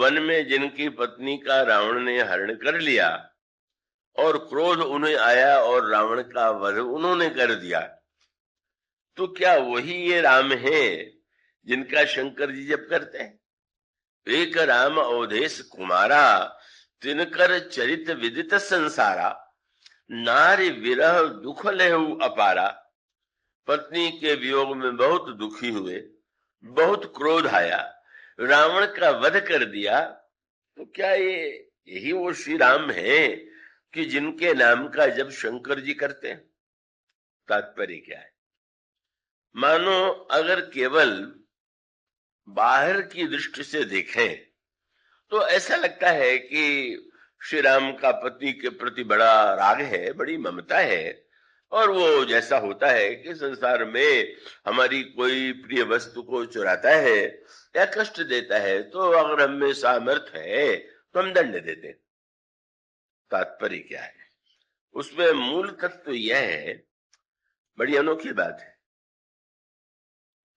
One में जिनकी पत्नी का रावण ने हरण कर लिया और क्रोध उन्हें आया और रावण का वध उन्होंने कर दिया, तो क्या वही ये राम है जिनका शंकर जी जप करते हैं? एक राम अवधेश कुमारा, तिनकर चरित विदित संसारा, नारी विरह दुख लेहु अपारा। पत्नी के वियोग में बहुत दुखी हुए, बहुत क्रोध आया, रावण का वध कर दिया, तो क्या ये यही वो श्री राम है कि जिनके नाम का जब शंकर जी करते हैं? तात्पर्य क्या है? मानो अगर केवल बाहर की दृष्टि से देखें तो ऐसा लगता है कि श्री राम का पत्नी के प्रति बड़ा राग है, बड़ी ममता है, और वो जैसा होता है कि संसार में हमारी कोई प्रिय वस्तु को चुराता है या कष्ट देता है तो अगर हम में सामर्थ्य है तो हम दंड देते हैं। तात्पर्य क्या है? उसमें मूल तत्व यह है, बड़ी अनोखी बात है।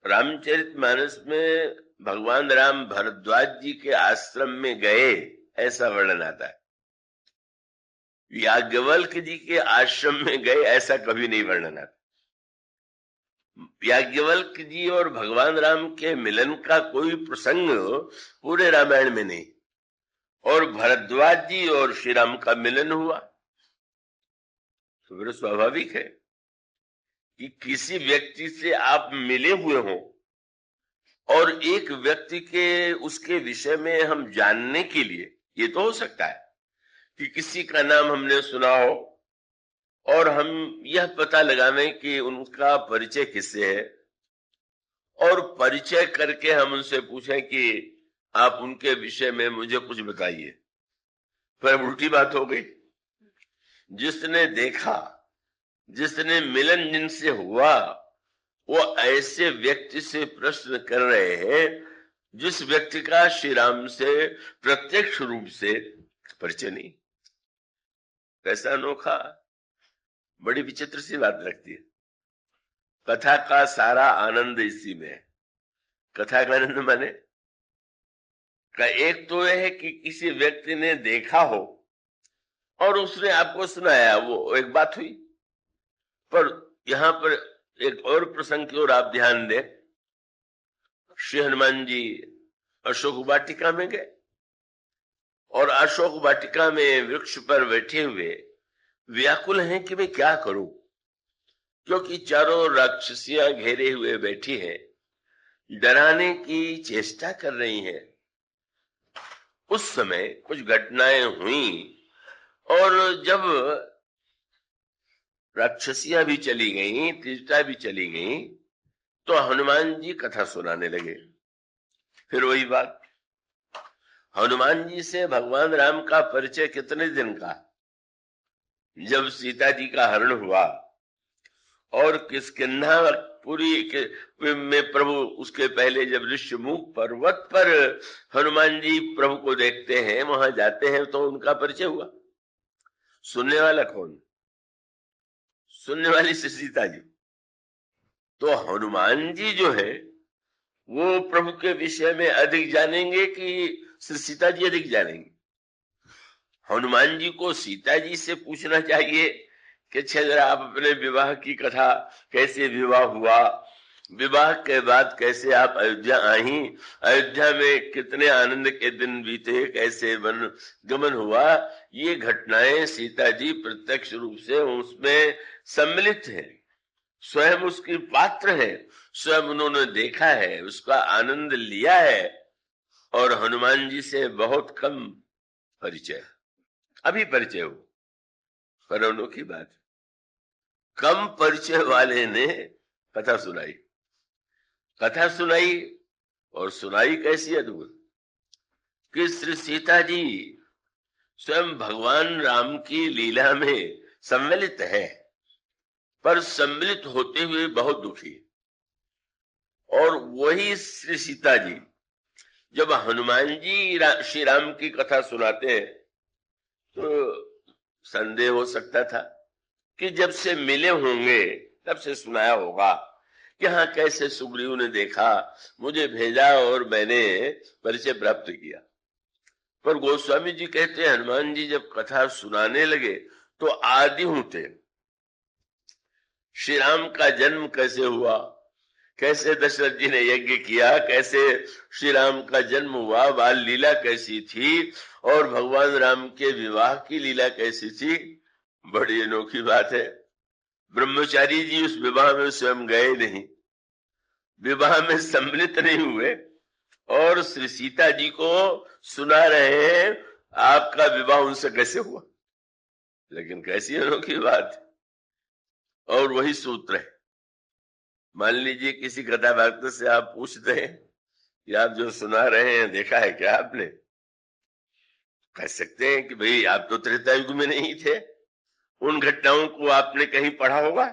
रामचरितमानस में भगवान राम भरद्वाज जी के आश्रम में गए ऐसा वर्णन आता है, याज्ञवल्क्य जी के आश्रम में गए ऐसा कभी नहीं वर्णन आता। याज्ञवल्क्य जी और भगवान राम के मिलन का कोई प्रसंग पूरे रामायण में नहीं, और भरद्वाज जी और श्री राम का मिलन हुआ तो फिर स्वाभाविक है कि किसी व्यक्ति से आप मिले हुए हो और एक व्यक्ति के उसके विषय में हम जानने के लिए, ये तो हो सकता है कि किसी का नाम हमने सुना हो और हम यह पता लगावे कि उनका परिचय किससे है, और परिचय करके हम उनसे पूछें कि आप उनके विषय में मुझे कुछ बताइए, फिर उल्टी बात हो गई। जिसने देखा, जिसने मिलन जिनसे हुआ, वो ऐसे व्यक्ति से प्रश्न कर रहे हैं जिस व्यक्ति का श्री राम से प्रत्यक्ष रूप से परिचय नहीं। कैसा अनोखा, बड़ी विचित्र सी बात लगती है। कथा का सारा आनंद इसी में है। कथा का आनंद माने का एक तो यह है कि किसी व्यक्ति ने देखा हो और उसने आपको सुनाया, वो एक बात हुई। पर यहां पर एक और प्रसंग की ओर आप ध्यान दें। श्री हनुमान जी अशोक वाटिका में गए और अशोक वाटिका में वृक्ष पर बैठे हुए व्याकुल हैं कि मैं क्या करूं, क्योंकि चारों राक्षसियां घेरे हुए बैठी हैं, डराने की चेष्टा कर रही हैं। उस समय कुछ घटनाएं हुई और जब राक्षसियां भी चली गई, त्रिजटा भी चली गई, तो हनुमान जी कथा सुनाने लगे। फिर वही बात, हनुमान जी से भगवान राम का परिचय कितने दिन का? जब सीता जी का हरण हुआ और किष्किंधापुरी में प्रभु, उसके पहले जब ऋषिमुख पर्वत पर हनुमान जी प्रभु को देखते हैं, वहां जाते हैं, तो उनका परिचय हुआ। सुनने वाला कौन? सुनने वाली से सीता जी। तो हनुमान जी जो है वो प्रभु के विषय में अधिक जानेंगे कि श्री सीता जी अधिक जानेंगे? हनुमान जी को सीता जी से पूछना चाहिए कि जरा आप अपने विवाह की कथा, कैसे विवाह हुआ, विवाह के बाद कैसे आप अयोध्या आई, अयोध्या में कितने आनंद के दिन बीते, कैसे वन गमन हुआ, ये घटनाएं सीता जी प्रत्यक्ष रूप से उसमें सम्मिलित है, स्वयं उसकी पात्र है, स्वयं उन्होंने देखा है, उसका आनंद लिया है। और हनुमान जी से बहुत कम परिचय, अभी परिचय हो, पर अनोखी बात, कम परिचय वाले ने कथा सुनाई। कथा सुनाई और सुनाई कैसी अद्भुत कि श्री सीता जी स्वयं भगवान राम की लीला में सम्मिलित है, पर सम्मिलित होते हुए बहुत दुखी। और वही श्री सीता जी जब हनुमान जी श्री राम की कथा सुनाते हैं तो संदेह हो सकता था कि जब से मिले होंगे तब से सुनाया होगा कि हाँ, कैसे सुग्रीव ने देखा, मुझे भेजा और मैंने परिचय प्राप्त किया। पर गोस्वामी जी कहते हैं हनुमान जी जब कथा सुनाने लगे तो आदि थे। श्री राम का जन्म कैसे हुआ, कैसे दशरथ जी ने यज्ञ किया, कैसे श्री राम का जन्म हुआ, बाल लीला कैसी थी, और भगवान राम के विवाह की लीला कैसी थी, बड़ी अनोखी बात है। ब्रह्मचारी जी उस विवाह में स्वयं गए नहीं, विवाह में सम्मिलित नहीं हुए, और श्री सीता जी को सुना रहे हैं आपका विवाह उनसे कैसे हुआ। लेकिन कैसी अनोखी बात। और वही सूत्र है। मान लीजिए किसी कथा भक्त से आप पूछते हैं कि आप जो सुना रहे हैं देखा है क्या आपने, कह सकते हैं कि भाई आप तो त्रेता युग में नहीं थे, उन घटनाओं को आपने कहीं पढ़ा होगा,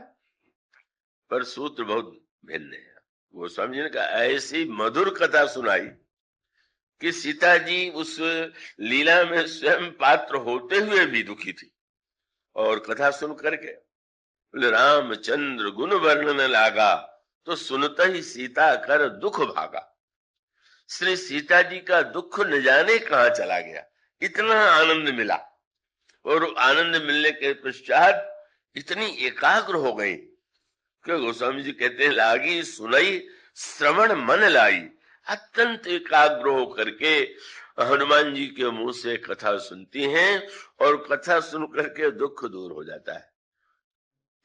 पर सूत्र बहुत भिन्न है। वो स्वामी जी ने कहा ऐसी मधुर कथा सुनाई कि सीता जी उस लीला में स्वयं पात्र होते हुए भी दुखी थी, और कथा सुन करके बोले रामचंद्र गुण वर्णन लागा, तो सुनता ही सीता कर दुख भागा। श्री सीता जी का दुख न जाने कहां चला गया, इतना आनंद मिला, और आनंद मिलने के पश्चात इतनी एकाग्र हो गई कि गोस्वामी जी कहते हैं लागी सुनई श्रवण मन लाई। अत्यंत एकाग्र हो करके हनुमान जी के मुंह से कथा सुनती हैं, और कथा सुन करके दुख दूर हो जाता है।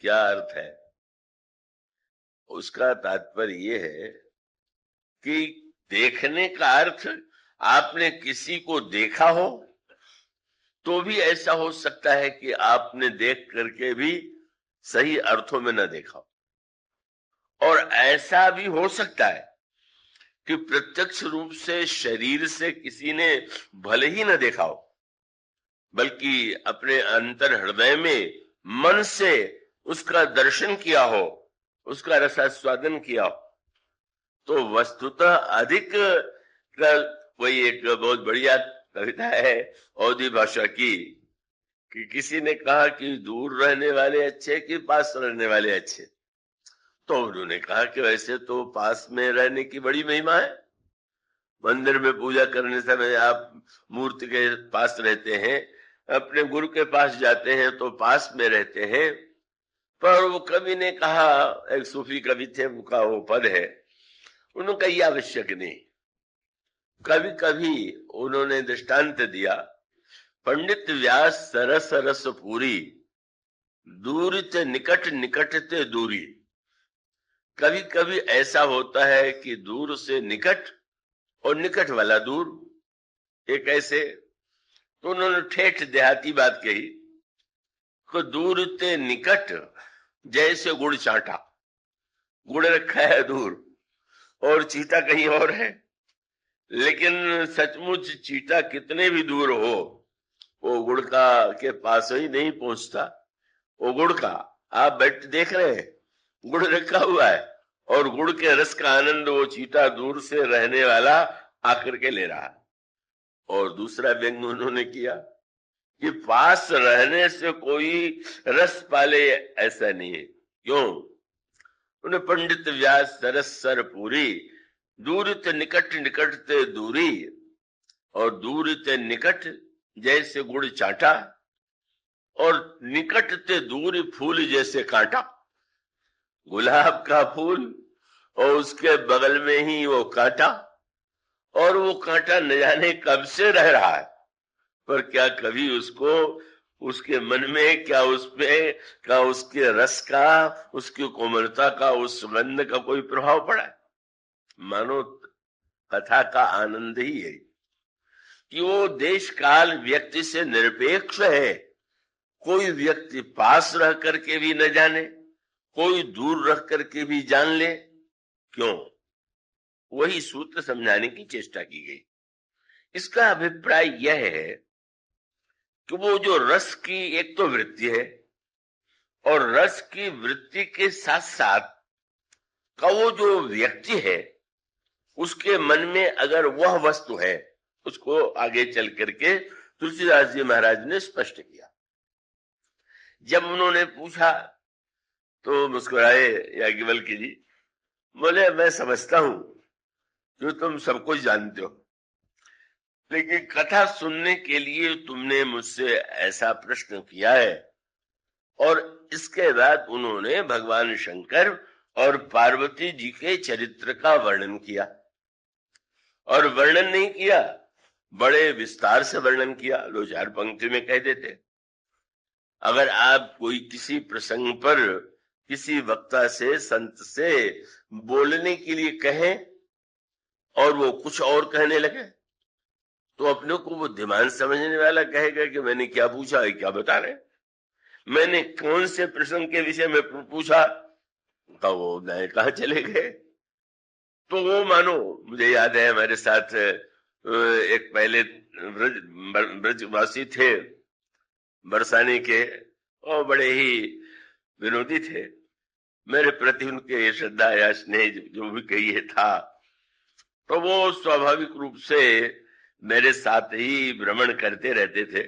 क्या अर्थ है उसका? तात्पर्य यह है कि देखने का अर्थ, आपने किसी को देखा हो तो भी ऐसा हो सकता है कि आपने देख करके भी सही अर्थों में न देखा हो, और ऐसा भी हो सकता है कि प्रत्यक्ष रूप से शरीर से किसी ने भले ही न देखा हो, बल्कि अपने अंतर हृदय में मन से उसका दर्शन किया हो, उसका रसास्वादन किया हो। तो वस्तुतः अधिक वही एक बहुत बढ़िया कविता है अवधी भाषा की, कि किसी ने कहा कि दूर रहने वाले अच्छे कि पास रहने वाले अच्छे, तो उन्होंने कहा कि वैसे तो पास में रहने की बड़ी महिमा है। मंदिर में पूजा करने समय आप मूर्ति के पास रहते हैं, अपने गुरु के पास जाते हैं तो पास में रहते हैं। पर वो कवि ने कहा, एक सूफी कवि थे, उनका वो पद है, उन्होंने कहा यह आवश्यक नहीं। कभी कभी उन्होंने दृष्टांत दिया, पंडित व्यास सरस रस पूरी, दूर ते निकट निकट ते दूरी। कभी कभी ऐसा होता है कि दूर से निकट और निकट वाला दूर, एक ऐसे। तो उन्होंने ठेठ देहाती बात कही कि दूर ते निकट जैसे गुड़ चाटा, गुड़ रखा है दूर और चीटा कहीं और है, लेकिन सचमुच चीटा कितने भी दूर हो वो गुड़ का के पास ही नहीं पहुंचता। वो गुड़ का आप बैठ देख रहे हैं, गुड़ रखा हुआ है, और गुड़ के रस का आनंद वो चीटा दूर से रहने वाला आकर के ले रहा है। और दूसरा व्यंग उन्होंने किया कि पास रहने से कोई रस पाले, ऐसा नहीं है। क्यों? उन्हें पंडित व्यास सरस सर पूरी, दूर ते निकट निकट ते दूरी, और दूर ते निकट जैसे गुड़ चाटा, और निकट ते दूरी फूल जैसे कांटा। गुलाब का फूल और उसके बगल में ही वो कांटा, और वो कांटा न जाने कब से रह रहा है, पर क्या कभी उसको उसके मन में क्या उसमें क्या उसके रस का, उसकी कोमलता का, उस सुगंध का कोई प्रभाव पड़ा है? मानो कथा का आनंद ही है कि वो देश काल व्यक्ति से निरपेक्ष है। कोई व्यक्ति पास रह करके भी न जाने, कोई दूर रह करके भी जान ले। क्यों? वही सूत्र समझाने की चेष्टा की गई। इसका अभिप्राय यह है कि वो जो रस की एक तो वृत्ति है, और रस की वृत्ति के साथ साथ का वो जो व्यक्ति है, उसके मन में अगर वह वस्तु है, उसको आगे चल करके तुलसीदास जी महाराज ने स्पष्ट किया। जब उन्होंने पूछा तो मुस्कुराए याज्ञवल्क्य जी, बोले मैं समझता हूं जो तुम सब कुछ जानते हो, लेकिन कथा सुनने के लिए तुमने मुझसे ऐसा प्रश्न किया है। और इसके बाद उन्होंने भगवान शंकर और पार्वती जी के चरित्र का वर्णन किया, और वर्णन नहीं किया, बड़े विस्तार से वर्णन किया, 2-4 पंक्ति में कह देते। अगर आप कोई किसी प्रसंग पर किसी वक्ता से, संत से बोलने के लिए कहें और वो कुछ और कहने लगे, तो अपने को बुद्धिमान समझने वाला कहेगा कि मैंने क्या पूछा है, क्या बता रहे, मैंने कौन से प्रसंग के विषय में पूछा, तो वो नए कहां चले गए। तो वो मानो, मुझे याद है हमारे साथ एक पहले ब्रजवासी थे बरसाने के, और बड़े ही विनोदी थे। मेरे प्रति उनके श्रद्धा या स्नेह जो भी कहिए था, तो वो स्वाभाविक रूप से मेरे साथ ही भ्रमण करते रहते थे।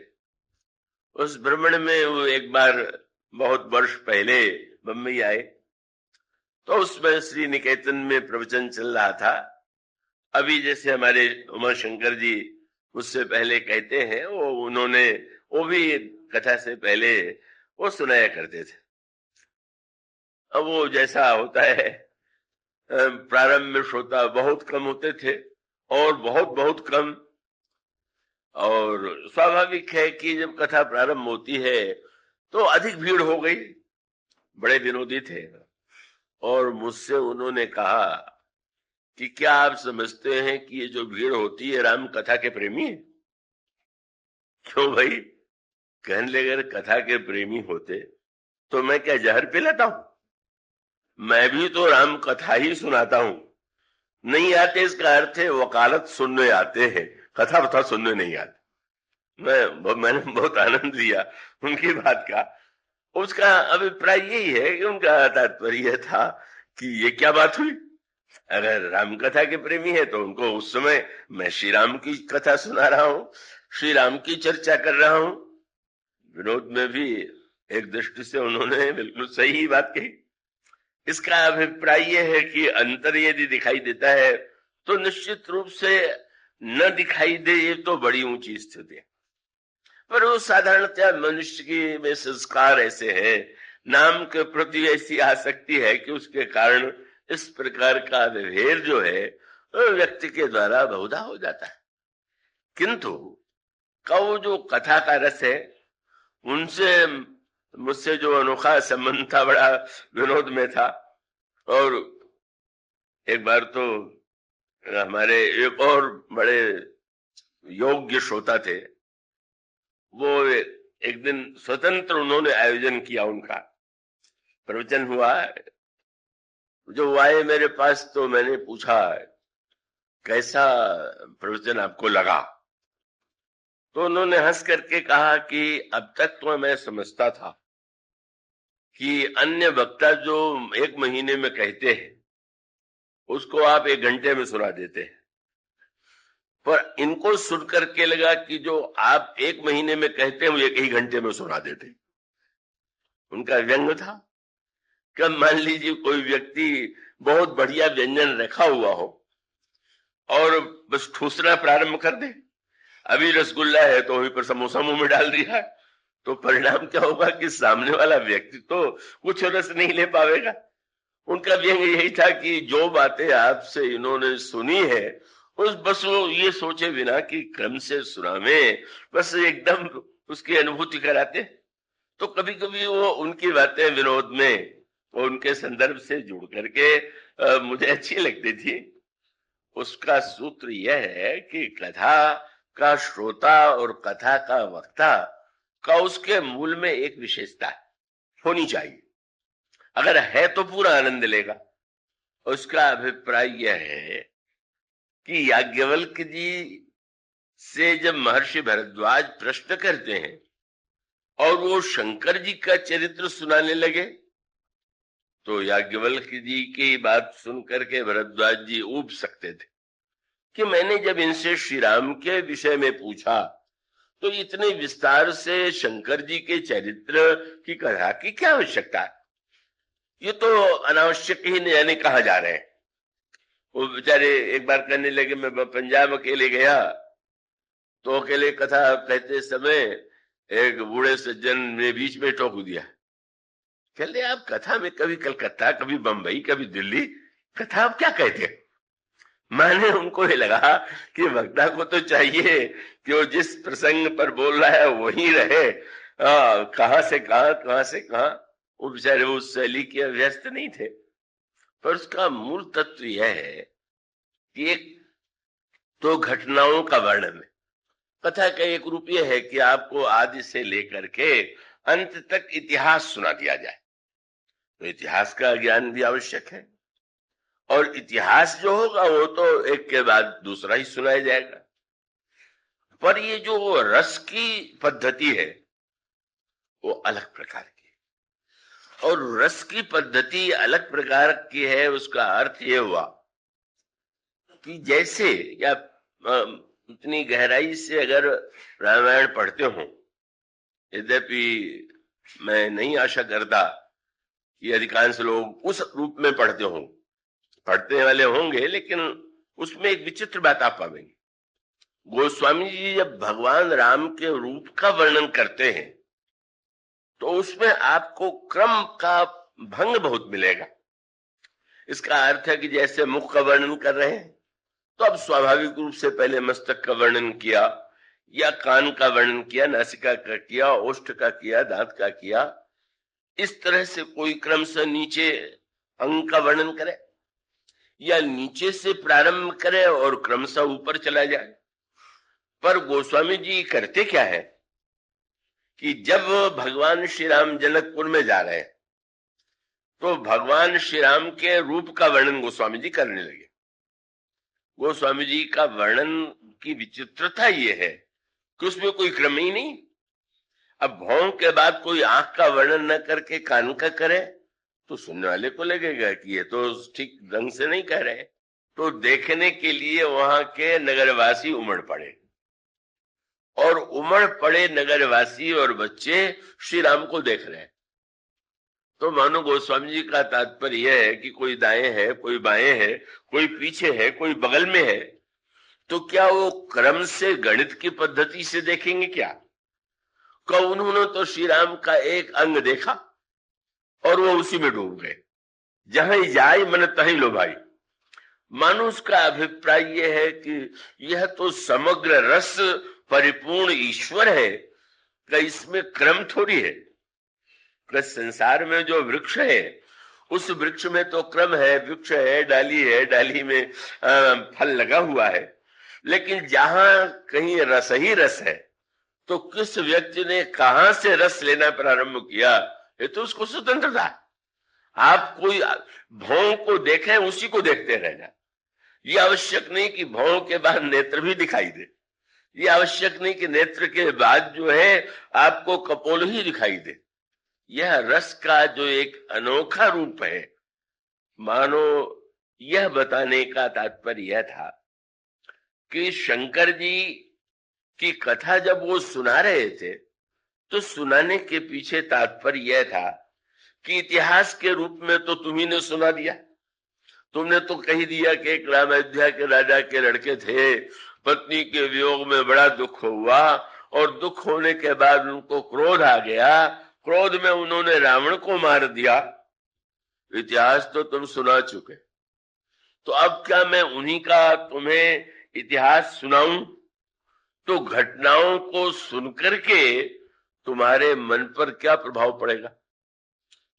उस भ्रमण में वो एक बार बहुत वर्ष पहले बम्बई आए, तो उसमें श्री निकेतन में प्रवचन चल रहा था। अभी जैसे हमारे उमा शंकर जी उससे पहले कहते हैं, वो भी कथा से पहले वो सुनाया करते थे। अब वो जैसा होता है, प्रारंभ में श्रोता बहुत कम होते थे, और बहुत बहुत कम, और स्वाभाविक है कि जब कथा प्रारंभ होती है तो अधिक भीड़ हो गई। बड़े विनोदी थे, और मुझसे उन्होंने कहा कि क्या आप समझते हैं कि ये जो भीड़ होती है राम कथा के प्रेमी है? क्यों भाई, कहने लगे कथा के प्रेमी होते तो मैं क्या जहर पिलाता हूं? मैं भी तो राम कथा ही सुनाता हूं। नहीं आते इसका अर्थ है वकालत सुनने आते हैं, कथा वथा सुनने नहीं आते। मैंने बहुत आनंद लिया उनकी बात का। उसका अभिप्राय यही है कि उनका तात्पर्य था कि ये क्या बात हुई, अगर राम कथा के प्रेमी है तो उनको उस समय मैं श्री राम की कथा सुना रहा हूं, श्री राम की चर्चा कर रहा हूं। विनोद में भी एक दृष्टि से उन्होंने बिल्कुल सही बात कही। इसका अभिप्राय यह है कि अंतर यदि दिखाई देता है तो निश्चित रूप से न दिखाई दे ये तो बड़ी ऊंची स्थिति है, पर वो साधारणतः मनुष्य की में संस्कार ऐसे है, नाम के प्रति ऐसी आसक्ति है कि उसके कारण इस प्रकार का विभेद जो है व्यक्ति के द्वारा बहुधा हो जाता है। किंतु कौ जो कथा का रस है, उनसे मुझसे जो अनोखा संबंध था बड़ा विनोद में था। और एक बार तो हमारे एक और बड़े योग्य श्रोता थे, वो एक दिन स्वतंत्र उन्होंने आयोजन किया, उनका प्रवचन हुआ। जो आए मेरे पास तो मैंने पूछा कैसा प्रवचन आपको लगा, तो उन्होंने हंस करके कहा कि अब तक तो मैं समझता था कि अन्य वक्ता जो 1 महीने में कहते हैं उसको आप 1 घंटे में सुना देते हैं, पर इनको सुन करके लगा कि जो आप 1 महीने में कहते हैं वो 1 ही घंटे में सुना देते। उनका व्यंग था कि मान लीजिए कोई व्यक्ति बहुत बढ़िया व्यंजन रखा हुआ हो और बस ठूसना प्रारंभ कर दे, अभी रसगुल्ला है तो वहीं पर समोसा मुंह में डाल दिया, तो परिणाम क्या होगा कि सामने वाला व्यक्ति तो कुछ रस नहीं ले पाएगा। उनका व्यंग यही था कि जो बातें आपसे इन्होंने सुनी है बस वो ये सोचे बिना कि क्रम से सुनावे, बस एकदम उसकी अनुभूति कराते। तो कभी कभी वो उनकी बातें विनोद में और उनके संदर्भ से जुड़ करके मुझे अच्छी लगती थी। उसका सूत्र यह है कि कथा का श्रोता और कथा का वक्ता का उसके मूल में एक विशेषता होनी चाहिए, अगर है तो पूरा आनंद लेगा। उसका अभिप्राय यह है कि याज्ञवल्क्य जी से जब महर्षि भरद्वाज प्रश्न करते हैं और वो शंकर जी का चरित्र सुनाने लगे, तो याज्ञवल्क्य जी की बात सुनकर के भरद्वाज जी ऊब सकते थे कि मैंने जब इनसे श्री राम के विषय में पूछा तो इतने विस्तार से शंकर जी के चरित्र की कथा की क्या आवश्यकता है, ये तो अनावश्यक ही न जाने कहा जा रहे हैं। वो बेचारे एक बार कहने लगे मैं पंजाब अकेले गया तो अकेले कथा कहते समय एक बूढ़े सज्जन ने बीच में टोक दिया, कहते आप कथा में कभी कलकत्ता, कभी बंबई, कभी दिल्ली, कथा आप क्या कहते हैं? माने उनको ये लगा कि वक्ता को तो चाहिए कि वो जिस प्रसंग पर बोल रहा है वहीं रहे, कहां से कहां। वो बेचारे उस शैली के व्यस्त नहीं थे, पर उसका मूल तत्व यह है कि एक तो घटनाओं का वर्णन है। कथा का एक रूप यह है कि आपको आदि से लेकर के अंत तक इतिहास सुना दिया जाए, तो इतिहास का ज्ञान भी आवश्यक है, और इतिहास जो होगा वो तो एक के बाद दूसरा ही सुनाया जाएगा। पर ये जो रस की पद्धति है वो अलग प्रकार की, और रस की पद्धति अलग प्रकार की है। उसका अर्थ ये हुआ कि जैसे या इतनी गहराई से अगर रामायण पढ़ते हो, यद्यपि मैं नहीं आशा करता कि अधिकांश लोग उस रूप में पढ़ते हों, पढ़ने वाले होंगे, लेकिन उसमें एक विचित्र बात आप पाएंगे। गोस्वामी जी जब भगवान राम के रूप का वर्णन करते हैं तो उसमें आपको क्रम का भंग बहुत मिलेगा। इसका अर्थ है कि जैसे मुख का वर्णन कर रहे हैं तो अब स्वाभाविक रूप से पहले मस्तक का वर्णन किया, या कान का वर्णन किया, नासिका का किया, ओष्ठ का किया, दांत का किया, इस तरह से कोई क्रम से नीचे अंग का वर्णन करे, या नीचे से प्रारंभ करे और क्रमशः ऊपर चला जाए। पर गोस्वामी जी करते क्या है कि जब भगवान श्री राम जनकपुर में जा रहे हैं तो भगवान श्री राम के रूप का वर्णन गोस्वामी जी करने लगे। गोस्वामी जी का वर्णन की विचित्रता ये है कि उसमें कोई क्रम ही नहीं। अब भौं के बाद कोई आंख का वर्णन न करके कान का करे तो सुनने वाले को लगेगा कि ये तो ठीक ढंग से नहीं कह रहे। तो देखने के लिए वहां के नगरवासी उमड़ पड़े, और उमड़ पड़े नगरवासी और बच्चे श्री राम को देख रहे हैं। तो मानो गोस्वामी जी का तात्पर्य यह है कि कोई दाएं है, कोई बाएं है, कोई पीछे है, कोई बगल में है, तो क्या वो क्रम से गणित की पद्धति से देखेंगे क्या? उन्होंने तो श्री राम का एक अंग देखा और वो उसी में डूब गए, जहां जाए मन तहीं लो भाई। मानुष का अभिप्राय यह है कि यह तो समग्र रस परिपूर्ण ईश्वर है, कि इसमें क्रम थोड़ी है। संसार में जो वृक्ष है उस वृक्ष में तो क्रम है, वृक्ष है, डाली में फल लगा हुआ है, लेकिन जहां कहीं रस ही रस है तो किस व्यक्ति ने कहां से रस लेना प्रारंभ किया, ये तो उसको स्वतंत्रता। आप कोई भौं को देखें उसी को देखते रहना, ये आवश्यक नहीं कि भौं के बाद नेत्र भी दिखाई दे, ये आवश्यक नहीं कि नेत्र के बाद जो है आपको कपोल ही दिखाई दे। यह रस का जो एक अनोखा रूप है, मानो यह बताने का तात्पर्य यह था कि शंकर जी की कथा जब वो सुना रहे थे तो सुनाने के पीछे तात्पर्य यह था कि इतिहास के रूप में तो तुम्ही ने सुना दिया, तुमने तो कही दिया कि एक राम अयोध्या के राजा के लड़के थे, पत्नी के वियोग में बड़ा दुख हुआ, और दुख होने के बाद उनको क्रोध आ गया, क्रोध में उन्होंने रावण को मार दिया। इतिहास तो तुम सुना चुके, तो अब क्या मैं उन्हीं का तुम्हें इतिहास सुनाऊं? तो घटनाओं को सुनकर के तुम्हारे मन पर क्या प्रभाव पड़ेगा?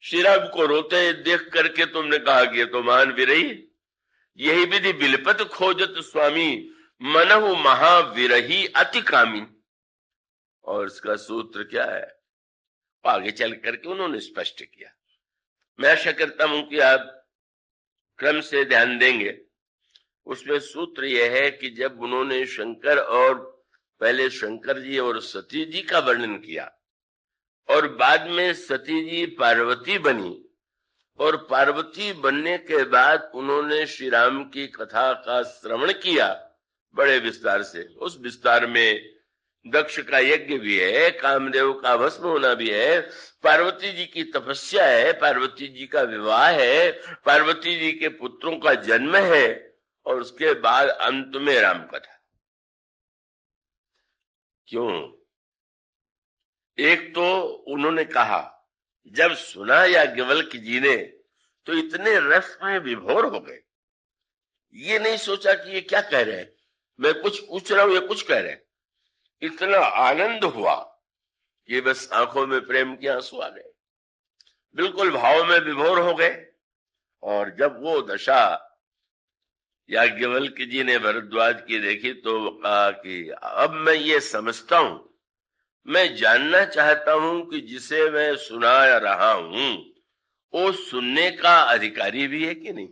श्री राम को रोते देख करके तुमने कहा कि तो महान विरही, यही विधि बिलपत खोजत स्वामी, मनहु महाविरही अति कामी। और इसका सूत्र क्या है, आगे चल करके उन्होंने स्पष्ट किया। मैं आशा करता हूं कि आप क्रम से ध्यान देंगे। उसमें सूत्र यह है कि जब उन्होंने शंकर और पहले शंकर जी और सती जी का वर्णन किया और बाद में सती जी पार्वती बनी, और पार्वती बनने के बाद उन्होंने श्री राम की कथा का श्रवण किया बड़े विस्तार से। उस विस्तार में दक्ष का यज्ञ भी है, कामदेव का भस्म होना भी है, पार्वती जी की तपस्या है, पार्वती जी का विवाह है, पार्वती जी के पुत्रों का जन्म है, और उसके बाद अंत में राम कथा। क्यों? एक तो उन्होंने कहा, जब सुना याज्ञवल्क्य जी ने तो इतने रस में विभोर हो गए, ये नहीं सोचा कि ये क्या कह रहे हैं, मैं कुछ पूछ रहा हूं ये कुछ कह रहे हैं। इतना आनंद हुआ कि बस आंखों में प्रेम के आंसू आ गए, बिल्कुल भाव में विभोर हो गए। और जब वो दशा याज्ञवल्क्य जी ने भरद्वाज की देखी तो कहा कि अब मैं ये समझता हूं, मैं जानना चाहता हूं कि जिसे मैं सुना रहा हूं वो सुनने का अधिकारी भी है कि नहीं।